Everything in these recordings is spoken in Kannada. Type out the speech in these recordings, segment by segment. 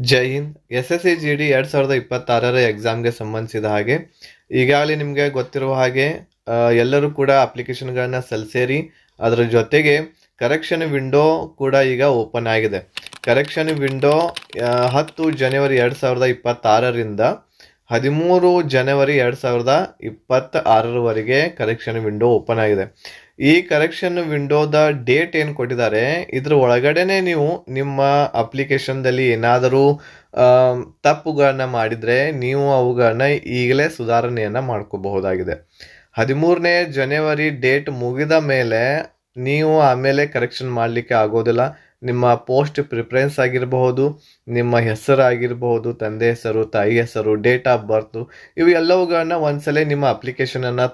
ಜೈ ಹಿಂದ್. SSC GD 2026 ಎಕ್ಸಾಮ್ಗೆ ಸಂಬಂಧಿಸಿದ ಹಾಗೆ ಈಗಾಗಲೇ ನಿಮಗೆ ಗೊತ್ತಿರುವ ಹಾಗೆ ಎಲ್ಲರೂ ಕೂಡ ಅಪ್ಲಿಕೇಶನ್ಗಳನ್ನ ಸಲ್ಲಿಸಿರಿ. ಅದರ ಜೊತೆಗೆ ಕರೆಕ್ಷನ್ ವಿಂಡೋ ಕೂಡ ಈಗ ಓಪನ್ ಆಗಿದೆ. ಕರೆಕ್ಷನ್ ವಿಂಡೋ 10 ಜನವರಿ 2026ರಿಂದ 13 ಜನವರಿ 2026ರವರೆಗೆ ಕರೆಕ್ಷನ್ ವಿಂಡೋ ಓಪನ್ ಆಗಿದೆ. ಈ ಕರೆಕ್ಷನ್ ವಿಂಡೋದ ಡೇಟ್ ಏನು ಕೊಟ್ಟಿದ್ದಾರೆ, ಇದ್ರ ಒಳಗಡೆನೆ ನೀವು ನಿಮ್ಮ ಅಪ್ಲಿಕೇಶನ್ದಲ್ಲಿ ಏನಾದರೂ ತಪ್ಪುಗಳನ್ನ ಮಾಡಿದರೆ ನೀವು ಅವುಗಳನ್ನ ಈಗಲೇ ಸುಧಾರಣೆಯನ್ನು ಮಾಡ್ಕೋಬಹುದಾಗಿದೆ. 13ನೇ ಜನವರಿ ಡೇಟ್ ಮುಗಿದ ಮೇಲೆ ನೀವು ಆಮೇಲೆ ಕರೆಕ್ಷನ್ ಮಾಡಲಿಕ್ಕೆ ಆಗೋದಿಲ್ಲ. ನಿಮ್ಮ ಪೋಸ್ಟ್ ಪ್ರಿಫರೆನ್ಸ್ ಆಗಿರಬಹುದು, ನಿಮ್ಮ ಹೆಸರಾಗಿರಬಹುದು, ತಂದೆ ಹೆಸರು, ತಾಯಿ ಹೆಸರು, ಡೇಟ್ ಆಫ್ ಬರ್ತು, ಇವು ಎಲ್ಲವುಗಳನ್ನ ಒಂದ್ಸಲ ನಿಮ್ಮ ಅಪ್ಲಿಕೇಶನನ್ನು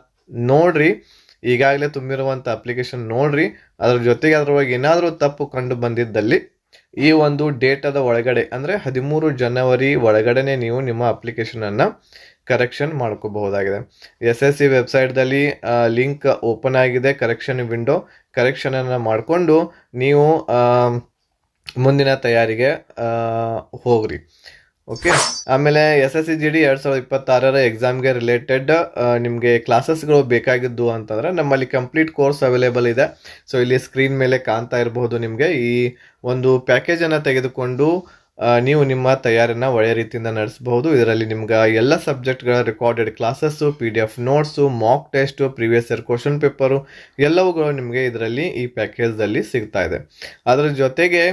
ನೋಡ್ರಿ. ಈಗಾಗಲೇ ತುಂಬಿರುವಂಥ ಅಪ್ಲಿಕೇಶನ್ ನೋಡ್ರಿ. ಅದ್ರ ಜೊತೆಗೆ ಅದರೊಳಗೆ ಏನಾದರೂ ತಪ್ಪು ಕಂಡು ಬಂದಿದ್ದಲ್ಲಿ ಈ ಒಂದು ಡೇಟದ ಒಳಗಡೆ ಅಂದರೆ 13 ಜನವರಿ ಒಳಗಡೆನೆ ನೀವು ನಿಮ್ಮ ಅಪ್ಲಿಕೇಶನನ್ನು ಕರೆಕ್ಷನ್ ಮಾಡ್ಕೋಬಹುದಾಗಿದೆ. SSC ವೆಬ್ಸೈಟ್ದಲ್ಲಿ ಲಿಂಕ್ ಓಪನ್ ಆಗಿದೆ. ಕರೆಕ್ಷನ್ ವಿಂಡೋ ಕರೆಕ್ಷನನ್ನು ಮಾಡಿಕೊಂಡು ನೀವು ಮುಂದಿನ ತಯಾರಿಗೆ ಹೋಗ್ರಿ. ಓಕೆ, ಆಮೇಲೆ SSC GD 2026 ಎಕ್ಸಾಮ್ಗೆ ರಿಲೇಟೆಡ್ ನಿಮಗೆ ಕ್ಲಾಸಸ್ಗಳು ಬೇಕಾಗಿದ್ದು ಅಂತಂದರೆ ನಮ್ಮಲ್ಲಿ ಕಂಪ್ಲೀಟ್ ಕೋರ್ಸ್ ಅವೈಲೇಬಲ್ ಇದೆ. ಸೊ ಇಲ್ಲಿ ಸ್ಕ್ರೀನ್ ಮೇಲೆ ಕಾಣ್ತಾ ಇರಬಹುದು. ನಿಮಗೆ ಈ ಒಂದು ಪ್ಯಾಕೇಜನ್ನು ತೆಗೆದುಕೊಂಡು ನೀವು ನಿಮ್ಮ ತಯಾರಿನ ಒಳ್ಳೆಯ ರೀತಿಯಿಂದ ನಡೆಸಬಹುದು. ಇದರಲ್ಲಿ ನಿಮ್ಗೆ ಎಲ್ಲ ಸಬ್ಜೆಕ್ಟ್ಗಳ recorded classes, PDF notes, mock test, previous year question paper ಎಲ್ಲವುಗಳು ನಿಮಗೆ ಇದರಲ್ಲಿ ಈ ಪ್ಯಾಕೇಜ್ದಲ್ಲಿ ಸಿಗ್ತಾ ಇದೆ. ಅದರ ಜೊತೆಗೆ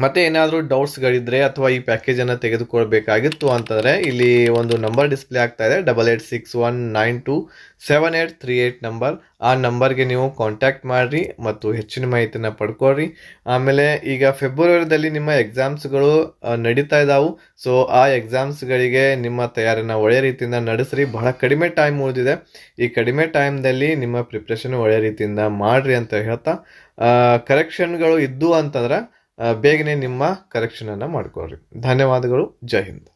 ಮತ್ತೆ ಏನಾದರೂ ಡೌಟ್ಸ್ಗಳಿದ್ರೆ ಅಥವಾ ಈ ಪ್ಯಾಕೇಜನ್ನು ತೆಗೆದುಕೊಳ್ಬೇಕಾಗಿತ್ತು ಅಂತಂದರೆ ಇಲ್ಲಿ ಒಂದು ನಂಬರ್ ಡಿಸ್ಪ್ಲೇ ಆಗ್ತಾ ಇದೆ, 8861927838 ನಂಬರ್. ಆ ನಂಬರ್ಗೆ ನೀವು ಕಾಂಟ್ಯಾಕ್ಟ್ ಮಾಡಿರಿ ಮತ್ತು ಹೆಚ್ಚಿನ ಮಾಹಿತಿನ ಪಡ್ಕೊಳ್ರಿ. ಆಮೇಲೆ ಈಗ ಫೆಬ್ರವರಿದಲ್ಲಿ ನಿಮ್ಮ ಎಕ್ಸಾಮ್ಸ್ಗಳು ನಡೀತಾ ಇದ್ದಾವೆ. ಸೊ ಆ ಎಕ್ಸಾಮ್ಸ್ಗಳಿಗೆ ನಿಮ್ಮ ತಯಾರಿನ ಒಳ್ಳೆಯ ರೀತಿಯಿಂದ ನಡೆಸ್ರಿ. ಬಹಳ ಕಡಿಮೆ ಟೈಮ್ ಉಳಿದಿದೆ. ಈ ಕಡಿಮೆ ಟೈಮ್ದಲ್ಲಿ ನಿಮ್ಮ ಪ್ರಿಪ್ರೇಷನ್ ಒಳ್ಳೆಯ ರೀತಿಯಿಂದ ಮಾಡಿರಿ ಅಂತ ಹೇಳ್ತಾ, ಕರೆಕ್ಷನ್ಗಳು ಇದ್ದು ಅಂತಂದ್ರೆ ಬೇಗನೆ ನಿಮ್ಮ ಕರೆಕ್ಷನನ್ನು ಮಾಡ್ಕೊಳ್ರಿ. ಧನ್ಯವಾದಗಳು. ಜೈ ಹಿಂದ್.